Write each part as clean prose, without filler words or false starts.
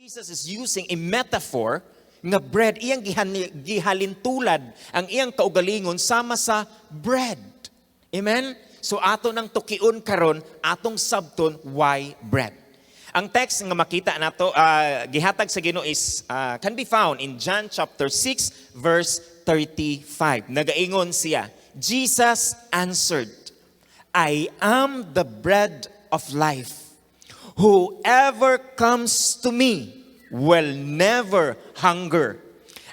Jesus is using a metaphor nga bread, iyang gihalintulad ang iyang kaugalingon sama sa bread. Amen? So ato nang tukion karon atong sabton why bread. Ang text nga makita nato gihatag sa Ginoo is can be found in John chapter 6 verse 35. Nagaingon siya, Jesus answered, I am the bread of life. Whoever comes to me will never hunger,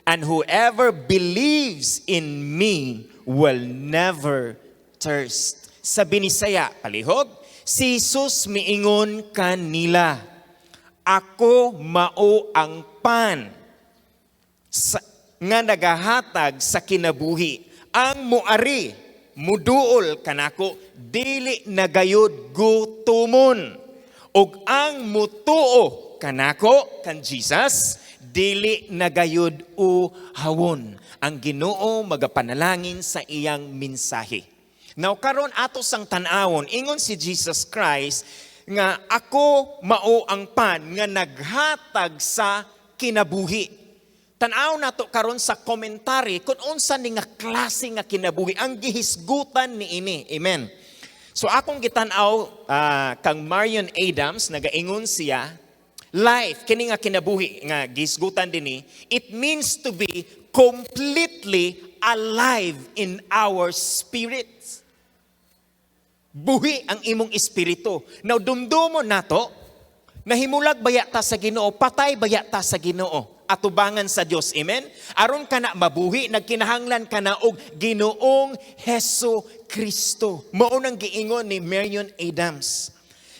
and whoever believes in me will never thirst. Sa binisaya, palihog, si Jesus miingon kanila, ako mao ang pan nga nagahatag sa kinabuhi. Ang muari, muduol kanako, dili nagayod gutumon. Og ang mutuo kanako, kan Jesus, dili nagayod uhawon. Ang Ginoo magapanalangin sa iyang mensahe. Now karon ato sang tan-awon, ingon si Jesus Christ nga ako mao ang pan nga naghatag sa kinabuhi. Tan-aw nato karon sa komentary kung unsa ni nga klase nga kinabuhi ang gihisgutan niini. Amen. So akong gitan-aw kang Marion Adams nagaingon siya, life kini nga kinabuhi nga gihisgutan dinhi, it means to be completely alive in our spirits. Buhi ang imong espiritu. Now dumdumon nato, nahimulag baya ta sa Ginoo, patay baya ta sa Ginoo, atubangan sa Dios. Amen. Aron kana mabuhi, nagkinahanglan kana og Ginoong Hesu Kristo. Mao nang giingon ni Marion Adams.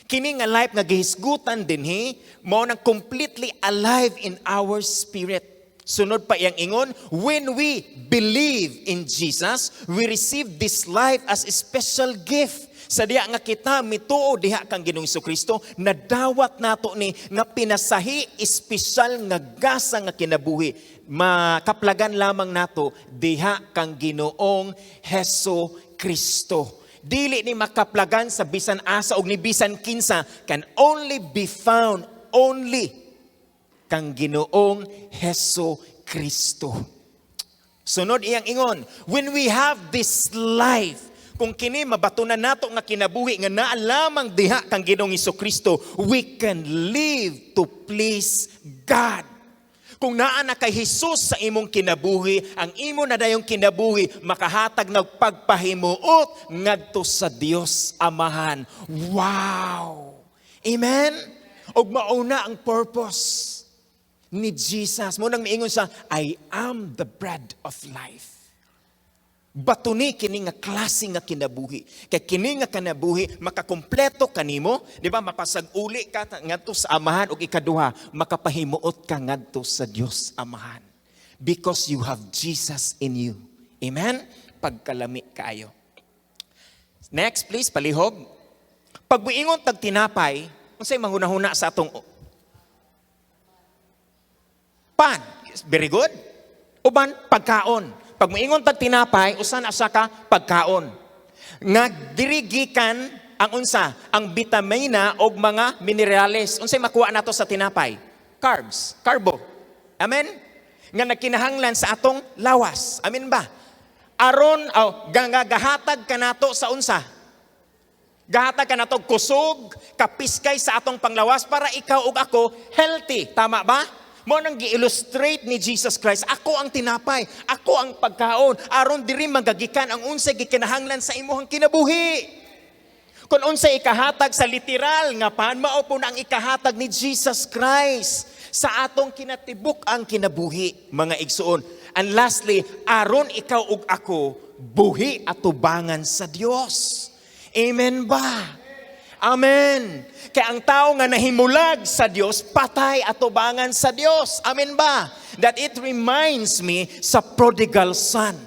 Kini nga life nga gihisgutan dinhi, mao nang completely alive in our spirit. Sunod pa iyang ingon, when we believe in Jesus, we receive this life as a special gift. Sa diha nga kita mituo diha kang Ginoong Jesucristo, nadawat nato ni nga pinasahi espesyal nga gasa nga kinabuhi. Makaplagan lamang nato diha kang Ginoong Hesu Kristo. Dili ni makaplagan sa bisan asa og ni bisan kinsa, can only be found only kang Ginoong Hesu Kristo. Sunod iyang ingon, when we have this life, kung kini mabatunan nato nga kinabuhi nga naa lamang diha kang Ginoong Jesucristo, we can live to please God. Kung naa na kay Jesus sa imong kinabuhi, ang imo na dayong kinabuhi makahatag ng pagpahimuot ngadto sa Dios Amahan. Wow! Amen? Og mauna ang purpose ni Jesus. Munang miingon sa, I am the bread of life. Batuni kini nga klase nga kinabuhi. Kay kini nga kinabuhi makakompleto kanimo, di ba? Mapasag-uli ka ngadto sa Amahan ug ikaduha, makapahimuot ka ngadto sa Dios Amahan. Because you have Jesus in you. Amen? Pagkalami kaayo. Next, please, palihog. Pag buingon tag tinapay, unsay manghunahuna sa atong pan? Very good. Uban pagkaon. Pag moingon tag tinapay, usa na sa ka pagkaon. Nga dirigikan ang unsa, ang bitamina og mga minerales. Unsay makuha nato sa tinapay? Carbs, carbo. Amen? Nga nagkinahanglan sa atong lawas. Amen ba? Aron gahatag ka nato sa unsa? Gahatag ka nato kusog, kapiskay sa atong panglawas para ikaw ug ako healthy. Tama ba? Mo nang gi-illustrate ni Jesus Christ, ako ang tinapay, ako ang pagkaon, aron diri magagikan ang unsay gikinahanglan sa imong kinabuhi. Kung unsay ikahatag sa literal nga pan, mao po na ang ikahatag ni Jesus Christ sa atong kinatibuk ang kinabuhi, mga igsuon. And lastly, aron ikaw ug ako buhi at tubangan sa Dios. Amen ba? Amen. Kaya ang tao nga nahimulag sa Diyos, patay at tubangan sa Diyos. Amen ba? That it reminds me sa prodigal son.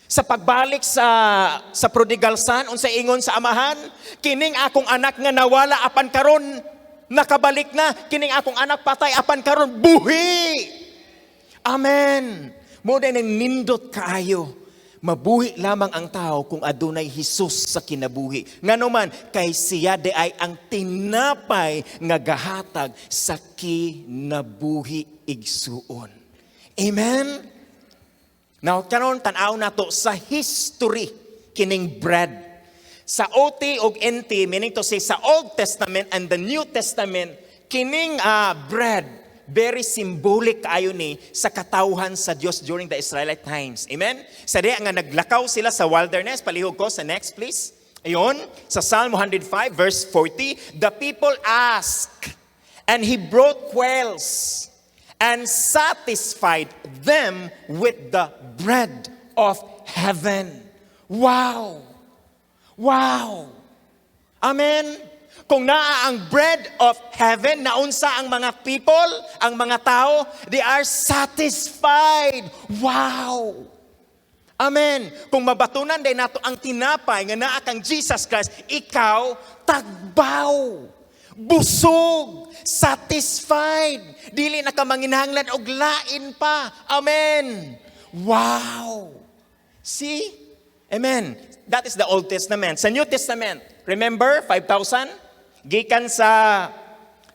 Sa pagbalik sa prodigal son, unsay ingon sa amahan, kining akong anak nga nawala apan karon nakabalik na, kining akong anak patay apan karon buhi. Amen. Mo din nindot kaayo. Mabuhi lamang ang tao kung adunay Hesus sa kinabuhi. Nganuman, kay siya de ay ang tinapay nga gahatag sa kinabuhi igsuon. Amen? Now, karon tanaw nato sa history kining bread. Sa OT ug NT, meaning to say sa Old Testament and the New Testament, kining bread, very symbolic kaayo ni sa katawhan sa Dios during the Israelite times. Amen? Sa diya nga naglakaw sila sa wilderness, palihog ko sa next please. Ayon, sa Psalm 105 verse 40, the people asked, and he brought quails and satisfied them with the bread of heaven. Wow! Wow! Amen? Kung naa ang bread of heaven, naunsa ang mga people, ang mga tao, they are satisfied. Wow! Amen. Kung mabatunan din nato ang tinapay nga naa kang Jesus Christ, ikaw tagbaw, busog, satisfied, dili na ka manginahanglan og lain pa. Amen. Wow! See? Amen. That is the Old Testament. Sa New Testament, remember 5,000? Gikan sa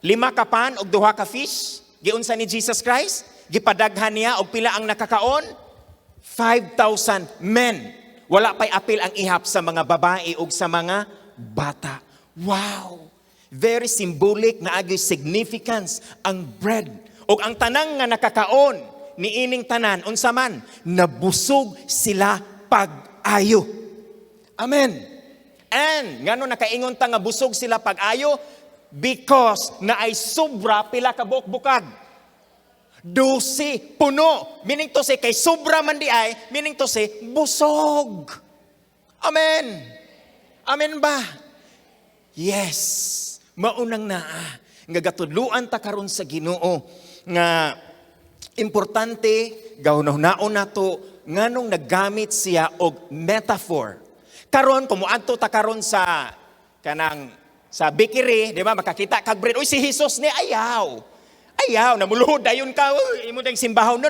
5 ka pan og 2 ka fish, giunsa ni Jesus Christ, gipadaghan niya og pila ang nakakaon? 5,000 men. Wala pay apil ang ihap sa mga babae ug sa mga bata. Wow! Very symbolic na agi significance ang bread. Og ang tanang nga nakakaon ni ining tanan unsa man, nabusog sila pag-ayo. Amen. And ngano nakaingon ta nga busog sila pag-ayo? Because na ay sobra pila ka bukbukag. 12 puno. Meaning to say kay sobra man di ay, meaning to say busog. Amen. Amen ba? Yes. Maunang naa nga gatudluan ta karon sa Ginoo nga importante gahunahon nato nganong naggamit siya og metaphor. Karon kumuadto ta karon sa kanang sa bakery, di ba, makakita kag bread. Uy, si Jesus ni ayaw. Ayaw, namuluhod dayon ka, imo dang simbahaw. No.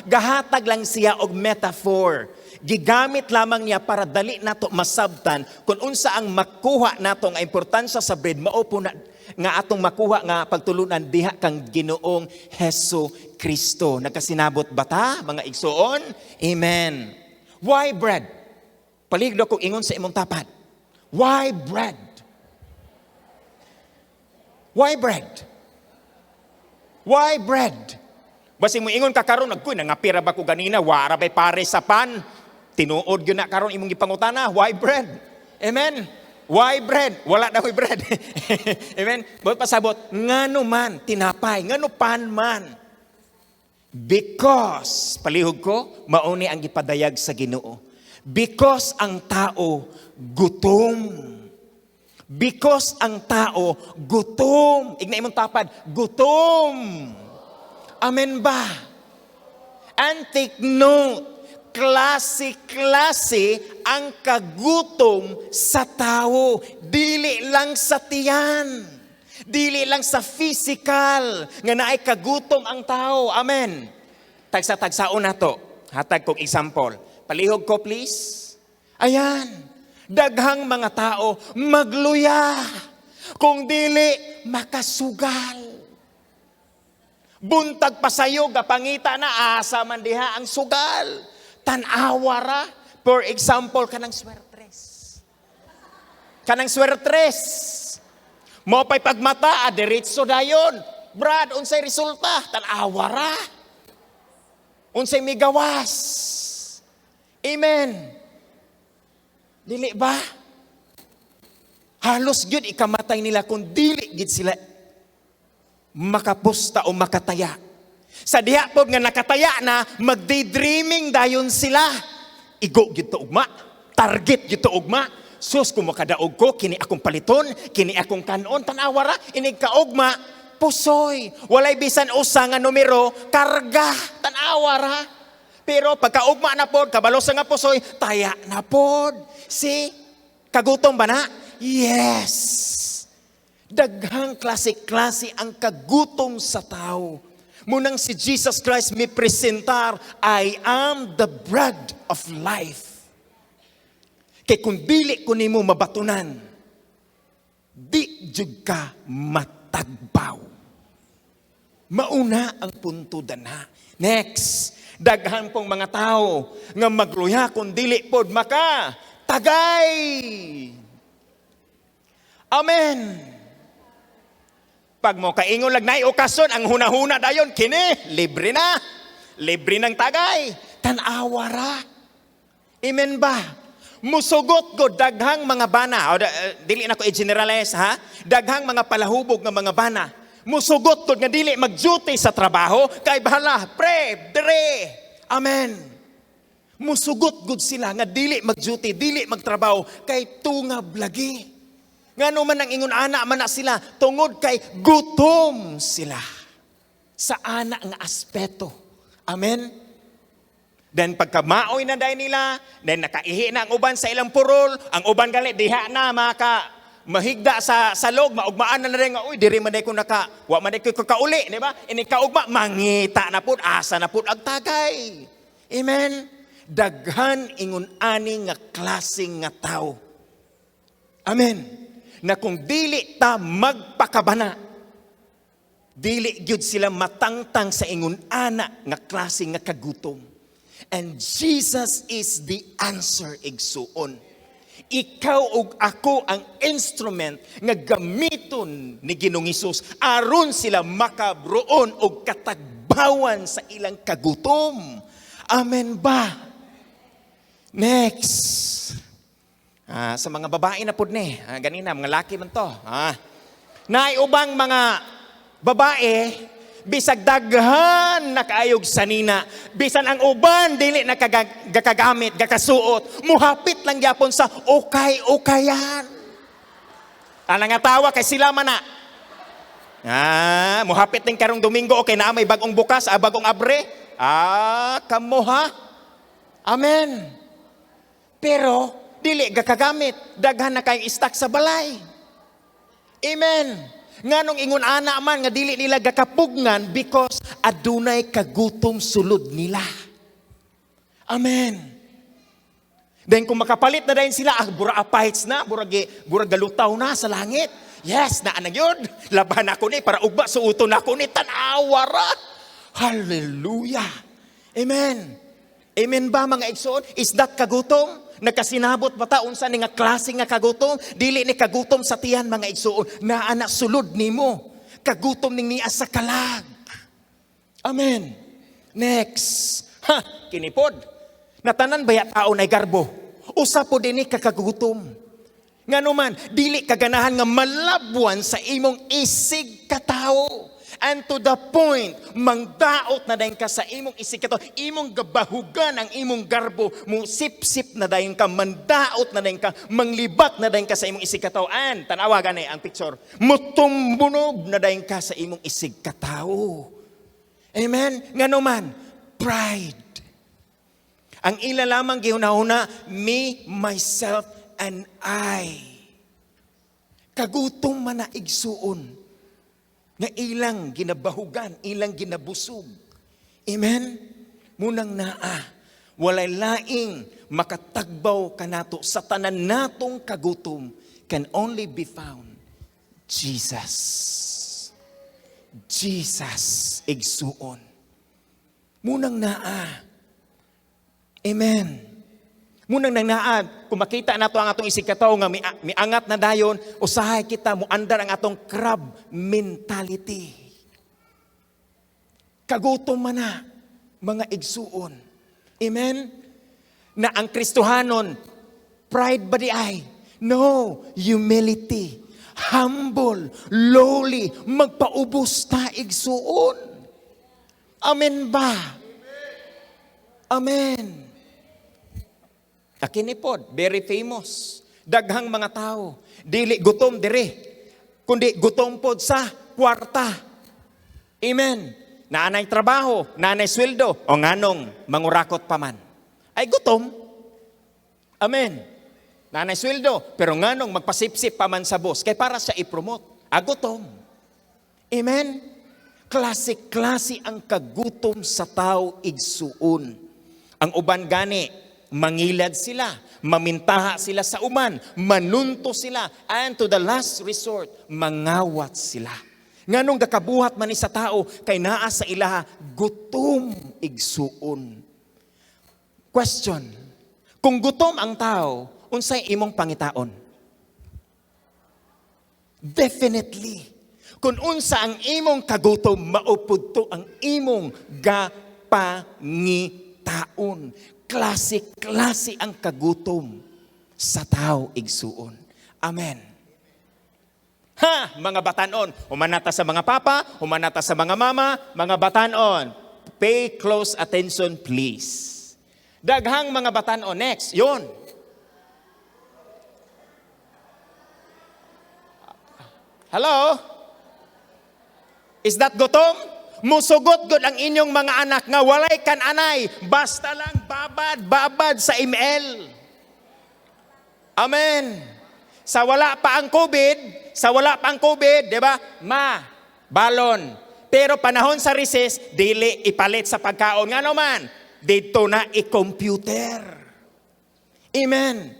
Gahatag lang siya og metaphor. Gigamit lamang niya para dali nato masabtan kung unsa ang makuha nato nga importansya sa bread, mao po na nga atong makuha nga pagtulunan diha kang Ginoong Hesu Kristo. Nagkasinabot ba ta, mga igsoon? Amen. Why bread? Paligdo ko ingon sa imong tapat. Why bread? Why bread? Why bread? Basi mo ingon ka karon nagkuy nangapira ba ko ganina, wara bay pare sa pan. Tinuod gyud na karon imong gipangutana, why bread? Amen. Why bread? Wala na koy bread. Amen. Bot pasabot, ngano man tinapay, ngano pan man. Because palihog ko mauni ang gipadayag sa Ginoo. Because ang tao gutom. Because ang tao gutom. Igna imong tapad, gutom. Amen ba? And take note, klase-klase ang kagutom sa tao. Dili lang sa tiyan. Dili lang sa physical. Nga naay kagutom ang tao. Amen. Tagsa-tagsaon na to. Hatag kong example. Palihog ko please. Ayan. Daghang mga tao magluya. Kung dili makasugal. Buntag pasayog kapangita na asa man diha ang sugal. Tanawara. For example, kanang swertres. Kanang swertres. Mo pa'y pagmata, diretso dayon. Brad, unsay resulta? Tanawara. Unsay migawas. Amen. Dili ba? Halos gyud ikamatay nila kung dili gid sila makapusta o makataya. Sa diha pod nga nakataya na, magdaydreaming dayon sila. Igo gyud to ugma, target gyud to ugma. Sus kung makadaog ko, kini akong paliton, kini akong kanon, tanawara, inig kaugma, pusoy. Walay bisan usa nga numero, karga, tanawara. Pero pagkaugma na pod, kabalo sa nga pusoy, taya na pod. See? Kagutom ba na? Yes. Daghang klase-klase ang kagutom sa tao. Munang si Jesus Christ mi presentar, I am the bread of life. Kay kung dili ko nimo mabatunan, di jud ka matagbaw. Mauna ang punto dana. Next, daghan pong mga tao nga magluya kung dili pod maka tagay. Amen. Pag mo kaingon lang na okasyon, ang hunahuna dayon, kini, libre na. Libre ng tagay. Tanawa ra. Amen ba? Musugot ko daghang mga bana. Dili na ko i-generalize ha. Daghang mga palahubog ng mga bana. Musugot ko nga dili mag-duty sa trabaho. Kay bahala, pre, dire. Amen. Musugot gud sila nga dili mag-duty, dili magtrabaho. Kay tungab lagi. Nga naman ang ingon anak man na sila, tungod kay gutom sila sa anak nga aspeto. Amen? Then pagkamaoy na dahi nila, then nakaihi na ang uban sa ilang purol, ang uban gali, diha na mahigda sa log, maugmaan na rin nga, uy, diri man ko wa man ko kakauli, di ba? Ini kaugma, mangita na po, asa na po, agtagay. Amen? Daghan ingon ani nga klaseng nga tao. Amen? Na kung dili ta magpakabana, dili gyud sila matangtang sa ingon ana nga klase nga kagutom. And Jesus is the answer, igsuon. Ikaw ug ako ang instrument nga gamiton ni Ginoong Hesus aron sila makabroon og katagbawan sa ilang kagutom. Amen ba? Next. Sa mga babae na pud ni, ganina mga laki man to. Naayubang mga babae bisag daghan nakaayog sanina, bisan ang uban dili nakagagamit, gakasuot, muhapit lang gyapon sa ukay-ukayan. Ana nga tawa kay sila man na. Muhapit ning karong Domingo okay na may bagong bukas, bagong abre. Kamo ha. Amen. Pero dili gakagamit, daghan na kayong stock sa balay. Amen. Nganong ingon ana man nga dili nila gakapugnan because adunay kagutom sulod nila. Amen. Then kung makapalit na dayon sila, bura apaits na, bura galutaw na sa langit. Yes, na yun. Laban ako ni para ugba suuton ako ni tanawara. Hallelujah. Amen. Amen ba mga igsoon? Is that kagutom? Nagkasinabot ba ta unsa ni nga klase nga kagutom? Dili ni kagutom sa tiyan mga igsuon, na anak sulod nimo. Kagutom ning niya sa kalag. Amen. Next. Kinipod. Natanan baya tao na garbo. Usa po din ni kakagutom. Nganuman, dili kaganahan nga malabwan sa imong isig katao. And to the point, mangdaot na dayon ka sa imong isig katao, imong gabahugan ang imong garbo, mo sip-sip na dayon ka, mandaot na dayon ka, manglibat na dayon ka sa imong isig katao. And tanawa gani ang picture, mutumbunog na dayon ka sa imong isig katao. Amen? Nganuman, pride. Ang ila lamang gihunahuna, me, myself, and I. Kagutom man na igsuon. Nga ilang ginabahugan, ilang ginabusog. Amen? Munang naa, walay laing makatagbaw kanato sa tanan natong kagutom can only be found Jesus. Jesus igsuon. Munang naa. Amen. Munang nangnaad, kung makita nato ang atong isig kataw nga miangat na dayon, usahay kita mo andar ang atong crab mentality. Kagutom man na, mga igsuon. Amen? Na ang Kristohanon, pride ba di ay? No, humility. Humble, lowly, magpaubos ta igsuon. Amen ba? Amen. Akinipod, very famous. Daghang mga tao, dili gutom dire, kundi gutom pod sa kwarta. Amen. Naanay trabaho, naanay sweldo, o nganong mangurakot pa man. Ay gutom. Amen. Naanay sweldo, pero nganong magpasipsip pa man sa boss, kay para siya i-promote. Gutom. Amen. Klase-klase ang kagutom sa tao igsuon. Ang uban gani, mangilad sila, mamintaha sila sa uman, manunto sila, and to the last resort, mangawat sila. Nganong gakabuhat man ni sa tao, kay naa sa ilaha, gutom igsuon. Question, kung gutom ang tao, unsay imong pangitaon? Definitely. Kung unsa ang imong kagutom, maupod to ang imong gapangitaon. Klase-klase ang kagutom sa tao igsuon. Amen. Ha, mga batanon, humanata sa mga papa, humanata sa mga mama, mga batanon, pay close attention please. Daghang mga batanon, next, yon. Hello? Is that gutom? Musugot gud ang inyong mga anak nga walay kan anay, basta lang babad sa email. Amen. Sa wala pa ang COVID, di ba? Balon. Pero panahon sa recess, dili ipalit sa pagkaon. Nga naman, dito na i-computer. Amen.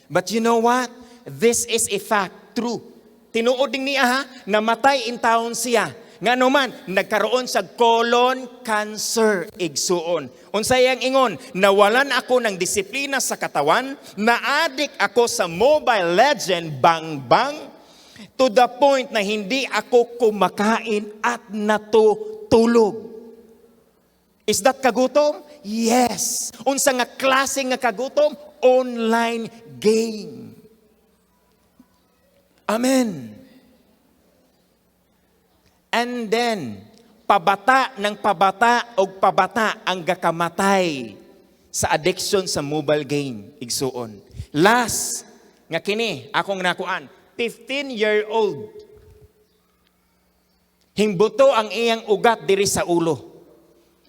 But you know what? This is a fact, true. Tinuod din niya ha, namatay in taon siya. Nga naman, nagkaroon sa colon cancer igsuon. Unsay ang ingon, nawalan ako ng disiplina sa katawan, na-addict ako sa Mobile Legend, bang-bang, to the point na hindi ako kumakain at natutulog. Is that kagutom? Yes. Unsa nga klase nga kagutom? Online game. Amen. And then, pabata o pabata ang gakamatay sa addiction sa mobile game, igsuon. Last, nga kini, akong nakuan, 15-year-old. Himbuto ang iyang ugat diri sa ulo.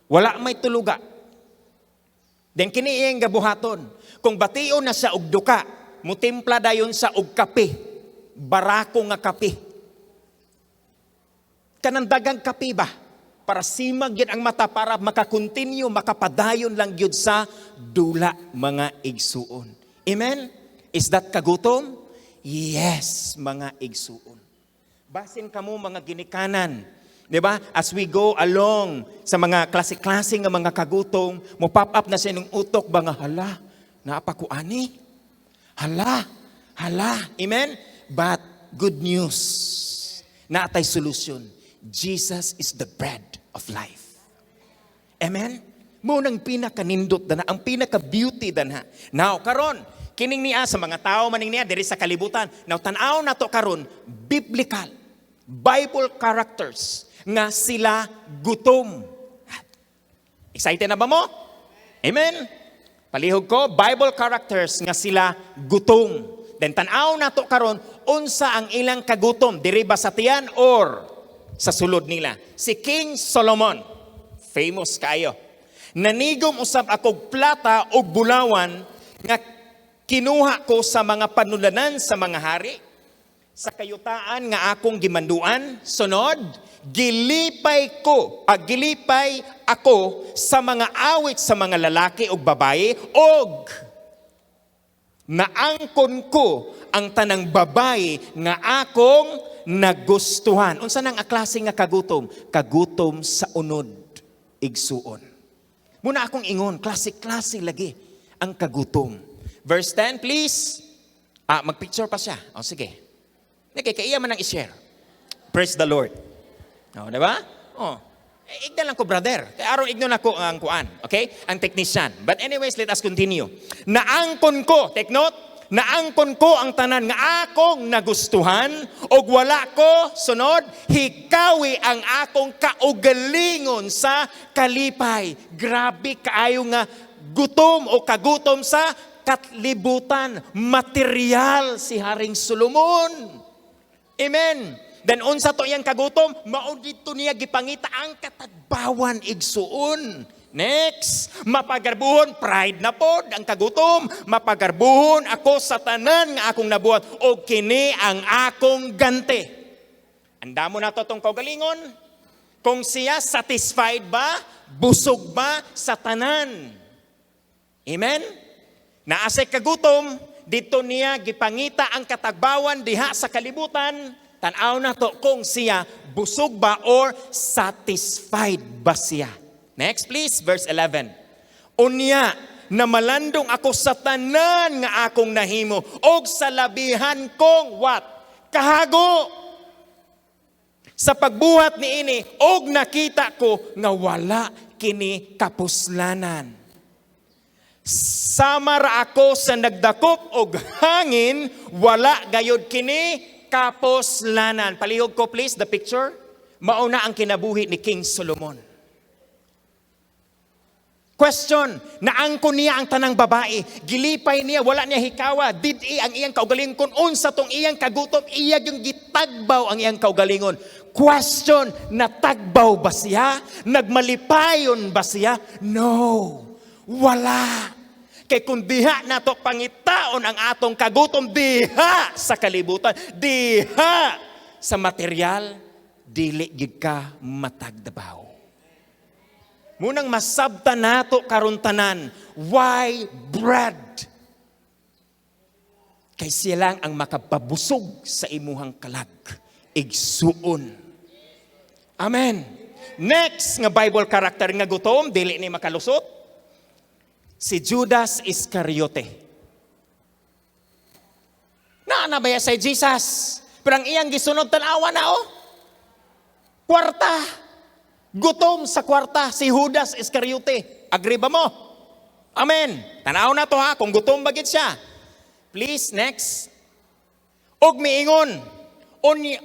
Wala may tuluga. Then kini iyang gabuhaton. Kung bation na siya og duka, mutimpla dayon sa og kape. Barako nga kape. Kanandagang kape ba? Para simag yun ang mata, para makakontinue, makapadayon lang yun sa dula mga igsuon. Amen? Is that kagutom? Yes, mga igsuon. Basin kamo mga ginikanan. Diba? As we go along sa mga klase-klase nga mga kagutom, mo pop up na sa inyong utok ba nga, hala, naapakuani? Hala. Amen? But good news, naatay solusyon. Jesus is the bread of life. Amen? Munang pinaka-nindot na, ang pinaka-beauty na. Now, karon, kining niya sa mga tao maning niya diri sa kalibutan. Now, tanaw na to karon, biblical, Bible characters nga sila gutom. Excited na ba mo? Amen? Palihog ko, Bible characters nga sila gutom. Then tanaw na to karon, unsa ang ilang kagutom, diri ba sa tiyan or sa sulod nila? Si King Solomon, famous kayo. Nanigom usab akog plata o bulawan nga kinuha ko sa mga panulanan sa mga hari. Sa kayutaan nga akong gimanduan, sunod, gilipay ako sa mga awit sa mga lalaki o babae, og naangkon ko ang tanang babae nga akong nagustuhan. Unsa nang aklase nga kagutom? Kagutom sa unod, igsuon. Muna akong ingon, klase-klase lagi ang kagutom. Verse 10, please. Mag-picture pa siya. O, sige. Kaya man ang i-share. Praise the Lord. O, diba? O, ignan lang ko, brother. Kaya aron ignon ako ang kuan. Okay? Ang technician. But anyways, let us continue. Naangkon ko, take note, naangkon ko ang tanan nga akong nagustuhan, og wala ko, sunod, hikawi ang akong kaugalingon sa kalipay. Grabe kaayo nga gutom o kagutom sa katlibutan. Material si Haring Solomon. Amen. Then unsa to iyang kagutom, mao dito niya gipangita ang katadbawan igsuon. Next, mapagarbuhon, pride na pod ang kagutom. Mapagarbuhon ako sa tanan nga akong nabuhat o kini ang akong ganti. Anda mo na to tong kaugalingon. Kung siya satisfied ba, busog ba sa tanan. Amen? Naasay kagutom, dito niya gipangita ang katagbawan diha sa kalibutan. Tanaw na to kung siya busog ba or satisfied ba siya. Next please, verse 11. Unya, na malandong ako sa tanan nga akong nahimo, og sa labihan kong what? Kahago. Sa pagbuhat ni ini, og nakita ko nga wala kini kapuslanan. Samara ako sa nagdakop og hangin, wala gayod kini kapuslanan. Palihog ko please the picture. Mauna ang kinabuhi ni King Solomon. Question, naangkon niya ang tanang babae, gilipay niya, wala niya hikawa, didi ang iyang kaugalingon, kung unsa tong iyang kagutom, iya yung gitagbaw ang iyang kaugalingon. Question, natagbaw ba siya? Nagmalipayon ba siya? No, wala. Kay kung diha nato pangitaon ang atong kagutom, diha sa kalibutan, diha sa material, dili gid ka matagdabaw. Munang masabta nato karuntanan, why bread? Kay siya lang ang makapabusog sa imuhang kalag. Igsuon. Amen. Next nga Bible character nga gutom, dili ni makalusot, si Judas Iscariote. Naanabaya sa Jesus, pero ang iyang gisunod tanawa na kwarta. Gutom sa kwarta si Judas Iscariote. Agree ba mo? Amen. Tanaw na to ha, kung gutom bagit siya. Please, next. Og miingon,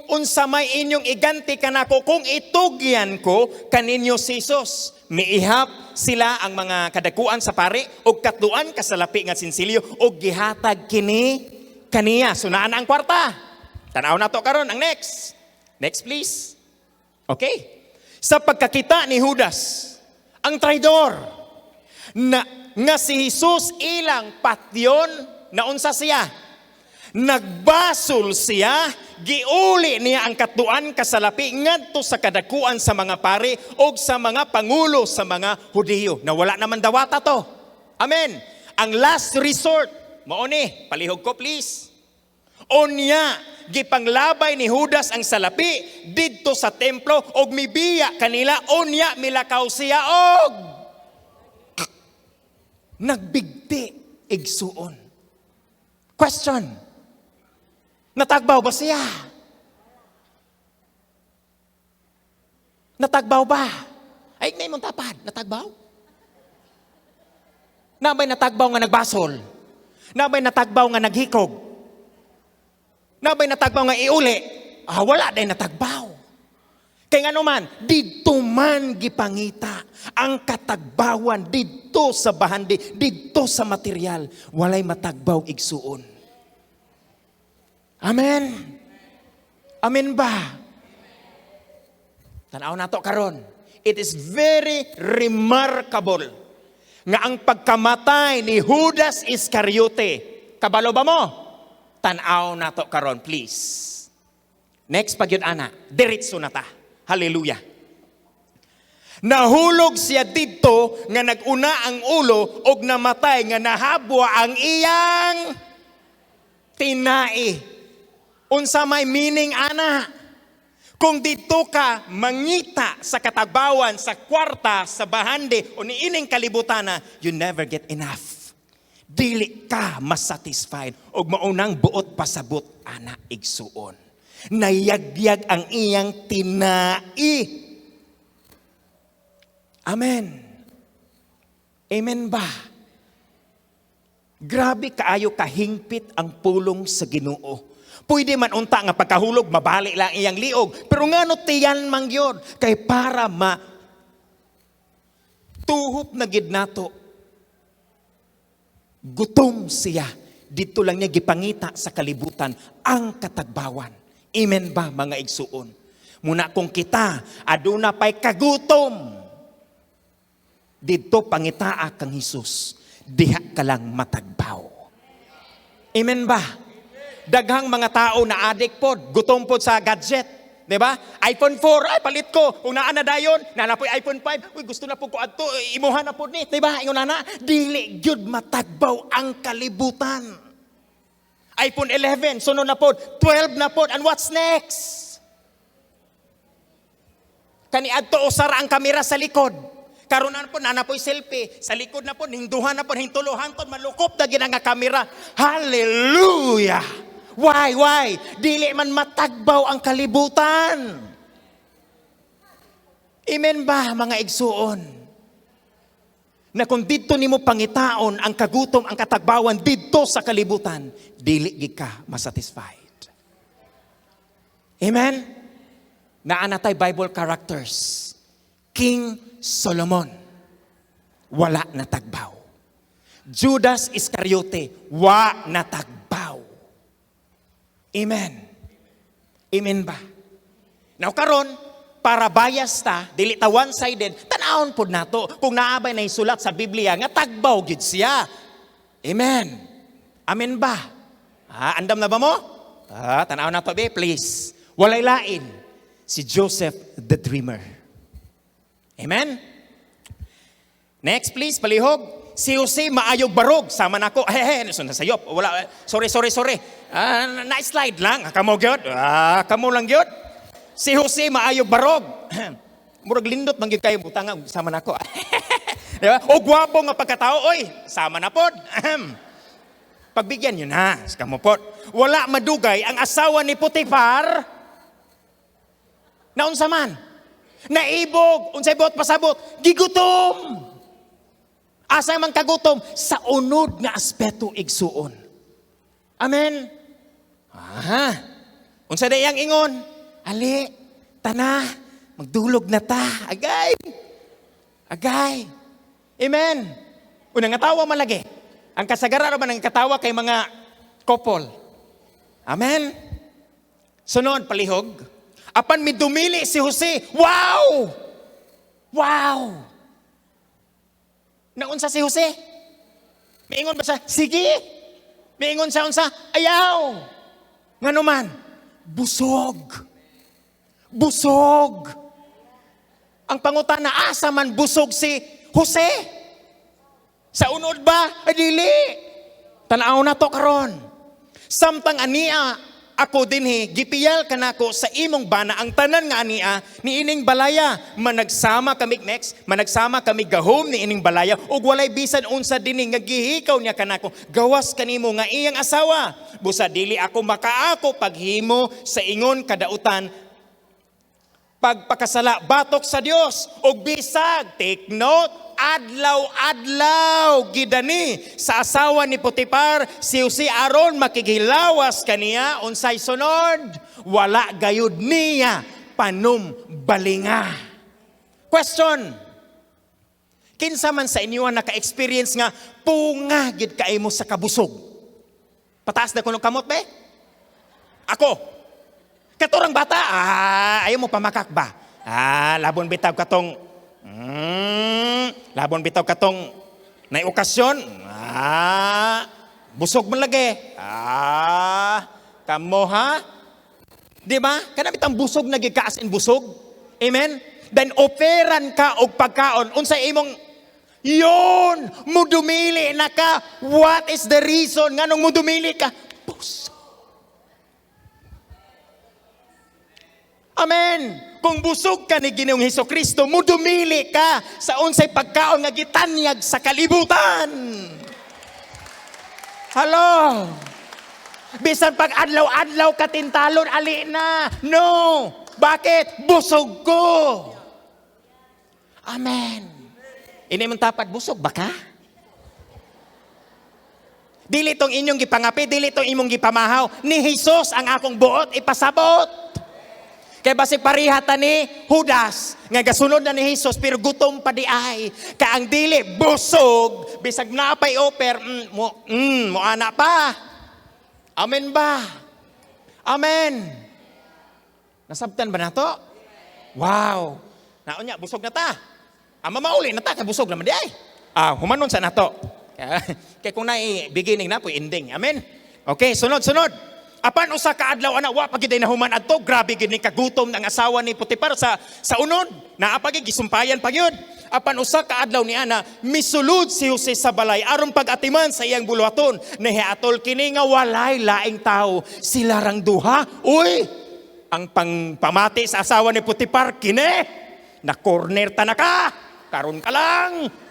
unsa may inyong iganti kanako kung itugyan ko kaninyo si Jesus. Miihap sila ang mga kadakuan sa pare og katduan kasalapi nga sinsilyo og gihatag kini kaniya. Sunaan ang kwarta. Tanaw na to karon ang next. Next please. Okay. Sa pagkakita ni Judas, ang traidor, nga si Jesus ilang patyon, na unsa siya? Nagbasol siya, giuli niya ang katuan kasalapi ngadto sa kadakuan sa mga pare o sa mga pangulo sa mga Hudiyo. Na wala naman dawata to. Amen. Ang last resort, mauni, palihog ko please. Unya, gipanglabay ni Judas ang salapi didto sa templo og mibiya kanila, unya milakaw siya og nagbigti igsuon. Question, natagbaw ba siya? Natagbaw ba? Ay, may mong tapad, natagbaw? Nabay natagbaw nga nagbasol? Nabay natagbaw nga naghikog? Nabay natagbaw nga iuli? Wala day natagbaw. Kaya nga naman, dito man gipangita ang katagbawan dito sa bahandi, dito sa material, walay matagbaw igsuon. Amen. Amen ba? Tanaw nato karon. It is very remarkable nga ang pagkamatay ni Judas Iscariote. Kabalo ba mo? Tanaw na to karon, please. Next pagyud ana, diretso na ta. Hallelujah. Nahulog siya dito nga naguna ang ulo og namatay nga nahabwa ang iyang tinai. Unsa may meaning ana? Kung dito ka mangita sa katagbawan, sa kwarta, sa bahandi o niining kalibutana, you never get enough. Dili ka masatisfied og maunang buot pasabot ana igsuon. Nayagyag ang iyang tinai. Amen. Amen ba? Grabe kaayo kahingpit ang pulong sa Ginoo. Pwede man unta nga pagkahulog mabali lang iyang liog, pero ngano tiyan man gyud kay para tuhop na gid nato. Gutom siya. Dito lang niya gipangita sa kalibutan ang katagbawan. Amen ba mga igsuon? Muna kung kita, aduna pa'y kagutom. Dito pangitaa kang Jesus. Diha ka lang matagbaw. Amen ba? Daghang mga tao na adik pod, gutom pod sa gadget. Diba? iPhone 4, ay palit ko. Kung naa na dayon, nana po iPhone 5, uy gusto na po ko adto, imuha na po ni. Diba? Ingon na, dili gyud matagbaw ang kalibutan. iPhone 11, sunod na po, 12 na po, and what's next? Kani adto usara ang kamera sa likod. Karon na po, nana po selfie. Sa likod na po, hinduhan na po, hintuluhan to, malukop na gina nga kamera. Hallelujah! Why? Dili man matagbaw ang kalibutan. Amen ba, mga igsuon? Na kung dito nimo pangitaon ang kagutom, ang katagbawan dito sa kalibutan, dili gid ka masatisfied. Amen? Naanatay Bible characters. King Solomon, wala natagbaw. Judas Iscariote, wa natagbaw. Amen. Amen ba? Now karon, para bias ta, dili ta one-sided, tanawon pod nato kung naabay na isulat sa Biblia nga tagbaw gid siya. Amen. Amen ba? Andam na ba mo? Tanawon nato be, please. Walay lain si Joseph the Dreamer. Amen. Next please, palihog. Si Jose maayog barog, sama na ako. Nasayop. Wala, sorry. Na-slide lang. Kamo gyud. Kamo lang gyud. Si Jose maayog barog. Murag lindot man gyud kayo butang sama na ako. Diba? O gwapo nga pagkatao, oy, sama na pod. Pagbigyan yun ha, kamo pod. Wala madugay ang asawa ni Potifar. Naunsa man. Naibog, unsay buot pasabot, gigutom. Asa man kagutom sa unod nga aspeto igsuon. Amen. Unsa dayang ingon? Ali, tana, magdulog na ta. Agay. Amen. Unang nga tawa malagi. Ang kasagaran man ang katawa kay mga couple. Amen. Sunod palihog. Apan midumili si Jose. Wow! Naunsa si Jose? Miingon ba siya? Sige. Miingon siya unsa? Ayaw. Ngano man? Busog. Ang pangutana, asa man busog si Jose? Sa unod ba? Ay dili. Tanaw na to karon. Samtang ania, ako dinhi, gipiyal ka na ko sa imong bana, ang tanan nga ania, ni ining balaya. Managsama kami gahom ni ining balaya, ug walay bisan unsa dinhi nga gihikaw niya kanako. Gawas kanimo nga iyang asawa. Busa dili ako makaako paghimo sa ingon kadautan, pagpakasala batok sa Dios. Ug bisag, take note, adlaw gidani sa asawa ni Potifar si Jose aron makighilawas kaniya. Unsay sunod? Wala gayud niya panumbalinga. Question. Kinsa man sa inyo naka-experience nga punga gid kay mo sa kabusog? Pataas na kuno kamot be? Ako. Katurang bata, ayaw mo pamakak ba? Labon bitaw katong na okasyon. Busog man lagi. Kamo ha? Di ba? Kana bitang busog nagikaas in busog. Amen? Then operan ka og pagkaon. Unsay imong yun, mudumili na ka. What is the reason nganong mudumili ka? Busog. Amen. Kung busog ka ni Ginoong Hesukristo, mudumili ka sa unsay pagkaon nga gitanyag sa kalibutan. Hello. Bisan pag adlaw-adlaw ka tintalon, ali na. No. Bakit? Busog ko. Amen. Ini mong tapat, busog ba ka? Dili tong inyong gipangapi, dili tong imong gipamahaw. Ni Jesus ang akong buot ipasabot. Kaya basig parihata ni Judas, nga gasunod na ni Jesus, pero gutom pa di ay. Ka ang dili, busog, bisag napay oper, mo ana pa. Amen ba? Amen. Nasabtan ba na to? Wow. Naunya, busog na ta. Mamauli na ta, kaya busog naman di ay. Humanon sa na to. Kaya kung na beginning na po, ending. Amen. Okay, sunod. Apan usa ka adlaw ana wa pagid nahuman adto, grabe gid ni kagutom ng asawa ni Potifar sa unod. Naa pa gid gisumpayan pa gyud. Apan usa ka adlaw ni ana misulod si Jose sa balay aron pag-atiman sa iyang buluhaton. Nahiatol kini nga walay laing tao, sila rang duha. Uy, ang pangpamati sa asawa ni Potifar kini na corner ta na ka. Karon ka lang.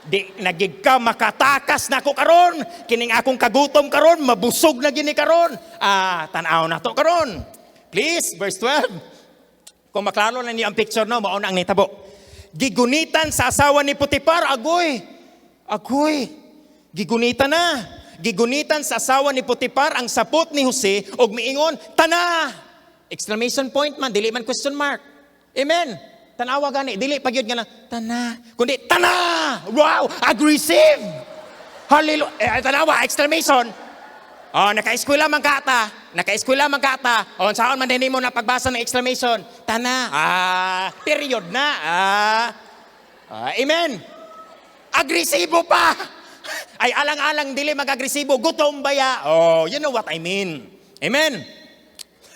Di nagig ka makatakas na ako karon, kining akong kagutom karon, mabusog na gini karon. Tan-aw na to karon. Please, verse 12. Kung maklaro na niyo ang picture no, mao na ang nitabo. Gigunitan sa asawa ni Potifar, agoy. Gigunitan na. Gigunitan sa asawa ni Potifar ang sapot ni Jose og miingon, tana. Exclamation point man, dili man question mark. Amen. Tanawa gani, dili pagyud nga na, tana. Kundi, tana! Wow! Aggressive! Hallelujah! Tanawa, exclamation. Naka-eskwela man ka ata. Saan man din mo na pagbasa ng exclamation? Tana. Period na. Amen. Agresibo pa. Ay, alang-alang, dili mag-agresibo. Gutom baya. You know what I mean. Amen.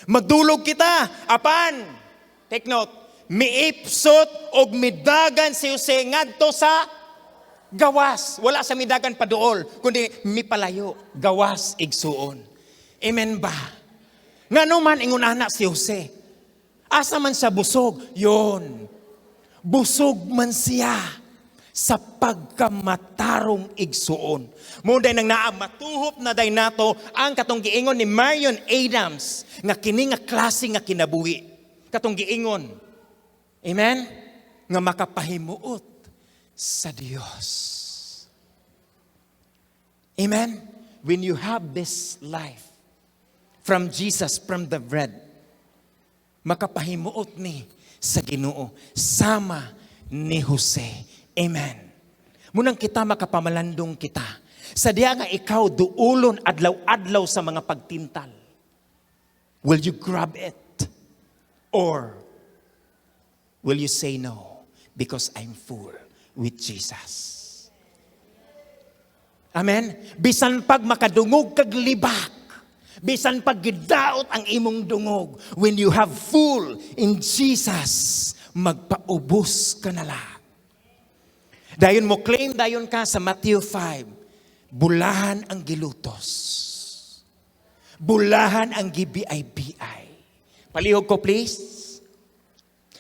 Magdulog kita. Apan, take note, miipsot og midagan si Jose ngadto sa gawas. Wala sa midagan paduol, kundi mipalayo, gawas igsuon. Amen ba? Ngano man ingon ana si Jose? Asa man siya busog? Yon. Busog man siya sa pagkamatarong igsuon. Munday nang matuhop na day nato ang katong giingon ni Marion Adams nga kini nga klase nga kinabuhi. Katong giingon, amen? Nga makapahimuot sa Diyos. Amen? When you have this life from Jesus, from the bread, makapahimuot ni sa Ginoo sama ni Jose. Amen? Munang kita makapamalandong kita. Sa diya nga ikaw duulon adlaw-adlaw sa mga pagtintal. Will you grab it? Or will you say no because I'm full with Jesus? Amen? Bisan pag makadungog kag libak, bisan pag gidaot ang imong dungog, when you have full in Jesus, magpaubos ka na lang. Dayon mo claim dayon ka sa Matthew 5, bulahan ang gilutos. Bulahan ang gibiay-biay. Palihog ko please.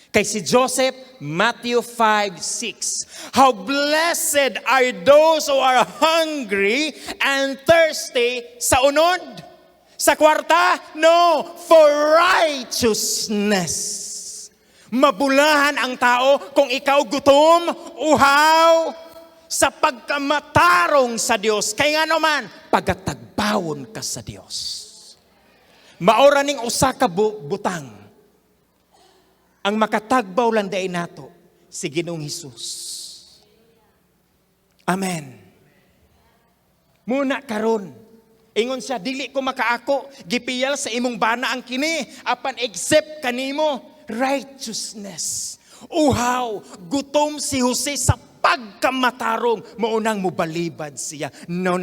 Kay si Joseph, Matthew 5:6. How blessed are those who are hungry and thirsty sa unod? Sa kwarta? No, for righteousness. Mabulahan ang tao kung ikaw gutom, uhaw, sa pagkamatarong sa Diyos. Kaya nga naman, pagatagbawon ka sa Diyos. Maora ning usa ka butang. Ang makatagbaw lang day nato si Ginoong Hesus. Amen. Muna karon, ingon siya, dili ko makaako, gipiyal sa imong bana ang kini, apan except kanimo, righteousness. Uhaw, gutom si Jose sa pagkamatarong, maunang mubalibad siya. No.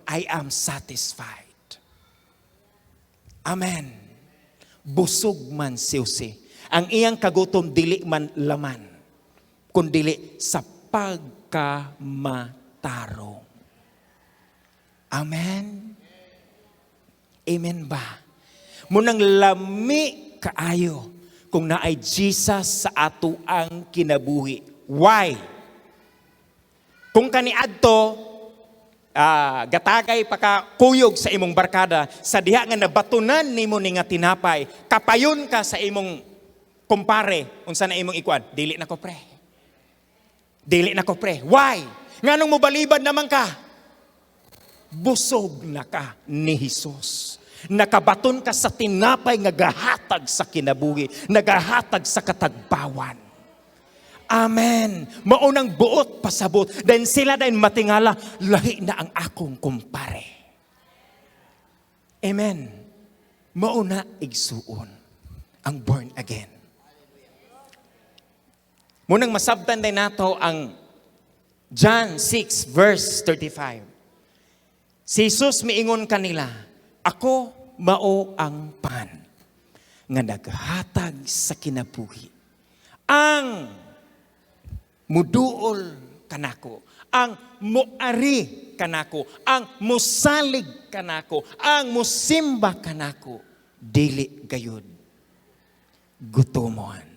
I am satisfied. Amen. Busog man si Jose. Ang iyang kagutom dili man laman, kundili sa pagkamatarong. Amen? Amen ba? Munang lami kaayo kung naay Jesus sa ato ang kinabuhi. Why? Kung kaniadto, gatagay pakakuyog sa imong barkada, sa diha nga nabatunan nimo ni nga tinapay, kapayon ka sa imong kumpare, unsa na imong ikuan? Dili na ko pre. Why? Nganong mobalibad naman ka? Busog na ka ni Hesus. Nakabaton ka sa tinapay nga gahatag sa kinabuhi, nagahatag sa katagbawan. Amen. Maunang buot pasabot. Then sila din matingala, lahi na ang akong kumpare. Amen. Mauna igsuon ang born again. Munang masabtan din nato ang John 6 verse 35. Si Jesus miingon kanila, ako mao ang pan nga naghatag sa kinabuhi. Ang muduol kanako, ang muari kanako, ang musalig kanako, ang musimba kanako, dili gayud gutomon.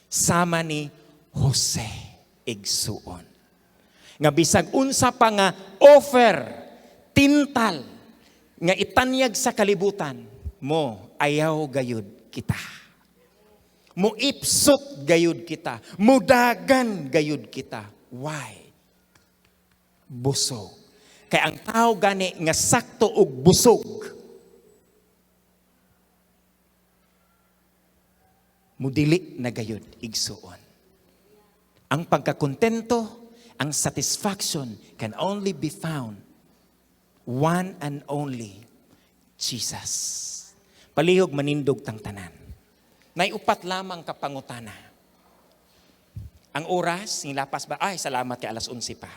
Sama ni Jose igsuon. Nga bisag unsa pa nga offer, tintal, nga itanyag sa kalibutan, mo ayaw gayud kita. Mo ipsot gayud kita. Mudagan gayud kita. Why? Busog. Kaya ang tao gani nga sakto og busog, mudili na gayud igsuon. Ang pagkakontento, ang satisfaction can only be found one and only Jesus. Palihog manindog tang tanan. Naiupat lamang kapangutana. Ang oras, nilapas ba? Ay, salamat kay alas 11 pa.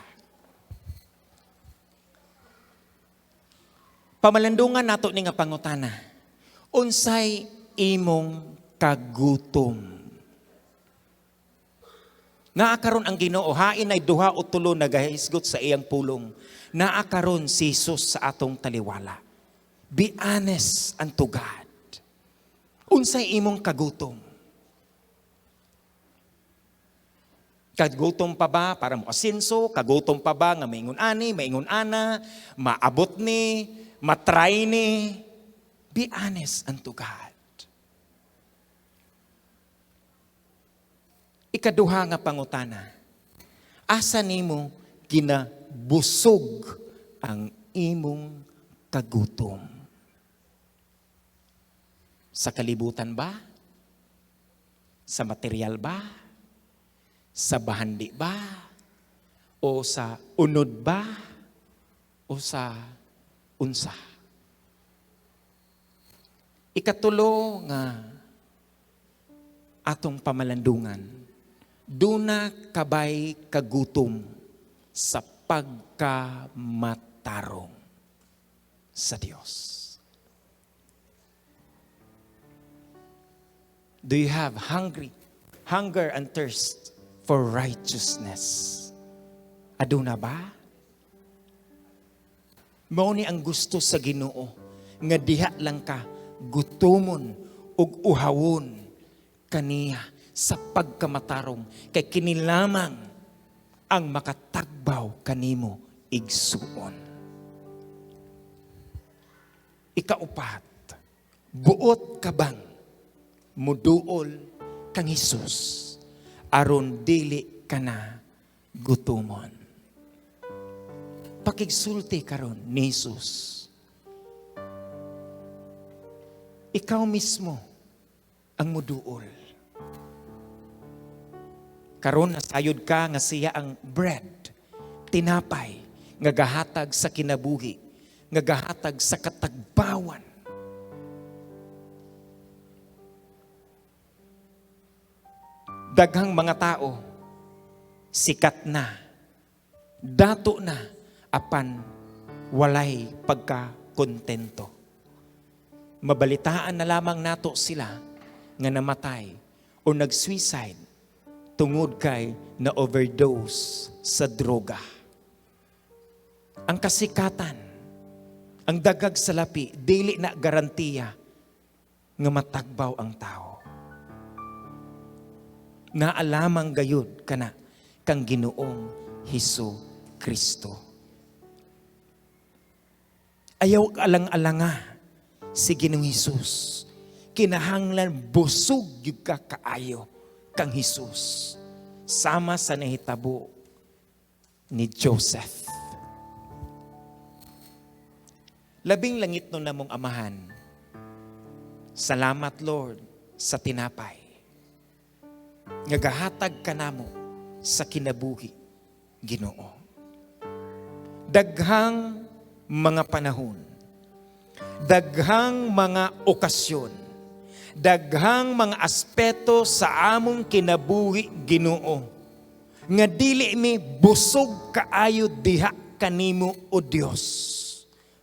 Pamalandungan nato ni nga pangutana. Unsay imong kagutom? Naakaron ang Ginoo, hain ay duha o tulo nagahisgot sa iyang pulong. Naakaron si Jesus sa atong taliwala. Be honest unto God. Unsay imong kagutom? Kagutom pa ba para mo asinso? Kagutom pa ba nga maingon ani, maingon ana, maabot ni, matry ni? Be honest unto God. Ikaduha nga pangutana, asa nimo ginabusog ang imong kagutom? Sa kalibutan ba? Sa material ba? Sa bahandi ba? O sa unod ba? O sa unsa? Ikatulo nga atong pamalandungan, duna kabay kagutom sa pagkamatarong sa Dios. Do you have hunger and thirst for righteousness? Aduna ba? Mao ni ang gusto sa Ginoo nga diha lang ka gutomon ug uhawon kaniya sa pagkamatarong, kay kinilamang ang makatagbaw kanimo igsuon. Ikaupat, buot kabang muduol kang Hesus aron dili kana gutomon. Pakigsulti karon ni Hesus. Ikaw mismo ang muduol. Karon nasayod ka nga siya ang bread, tinapay, nga gahatag sa kinabuhi, nga gahatag sa katagbawan. Daghang mga tao, sikat na, dato na, apan walay pagkakontento. Mabalitaan na lamang nato sila nga namatay o nag-suicide tungod kay na-overdose sa droga. Ang kasikatan, ang dagag sa lapi, dili na garantiya nga matagbaw ang tao. Naalamang gayud kana kang Ginoong Hesu Kristo. Ayaw alang-alanga si Ginoong Hesus. Kinahanglan busog yung kakaayo kang Hesus. Sama sa nahitabo ni Joseph. Labing langit no namong amahan. Salamat Lord sa tinapay. Ngagahatag ka namo sa kinabuhi, Ginoo. Daghang mga panahon, daghang mga okasyon, daghang mga aspeto sa among kinabuhi, Ginoo, nga dili mi busog kaayo diha kanimo o Dios.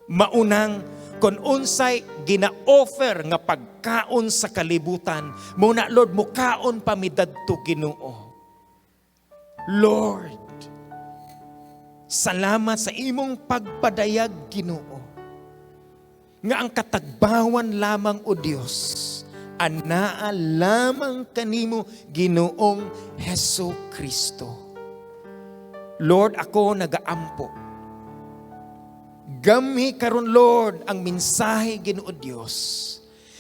Maunang kung unsay gina-offer nga pagkaon sa kalibutan, muna Lord, mukaon pamidadto Ginoo. Lord, salamat sa imong pagpadayag Ginoo. Nga ang katagbawan lamang o Dios, anaa lamang kanimo Ginoong Hesu Kristo. Lord, ako nagaampo. Gamhi karon Lord ang mensahe Ginoo Dios.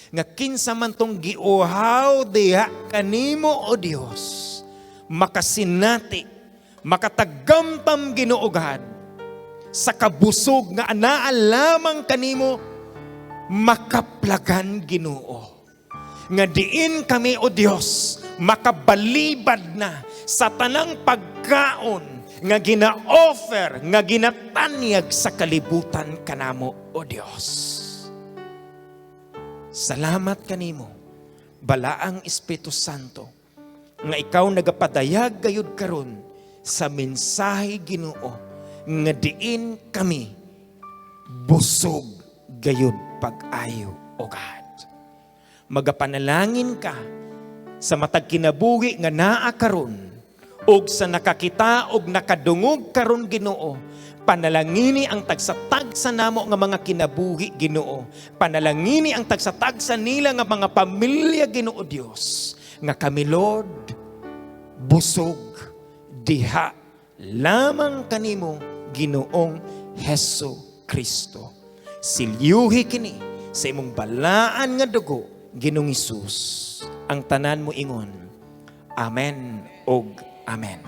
Nga kinsa man tong giuhaw diha kanimo o Dios, makasinati, makatagamtam Ginoo God sa kabusog nga anaa lamang kanimo makaplagan Ginoo. Nga diin kami o Dios makabalibad na sa tanang pagkaon nga gina-offer, nga ginatanyag sa kalibutan kanamo o Dios. Salamat kanimo, balaang Espiritu Santo, nga ikaw nagapadayag gayud karon sa mensahe Ginoo, nga diin kami busog gayud pag-ayo o God. Magapanalangin ka sa matag kinabuhi nga naa karon, og sa nakakita og nakadungog karon Ginoo, panalangini ang tagsatagsa namo nga mga kinabuhi Ginoo. Panalangini ang tagsatagsa nila nga mga pamilya Ginoo Dios. Nga kami Lord, busog diha lamang kanimo Ginoong Hesu Kristo. Silyuhi kini sa imong balaan nga dugo Ginoong Hesus. Ang tanan mo ingon, Amen og Amen.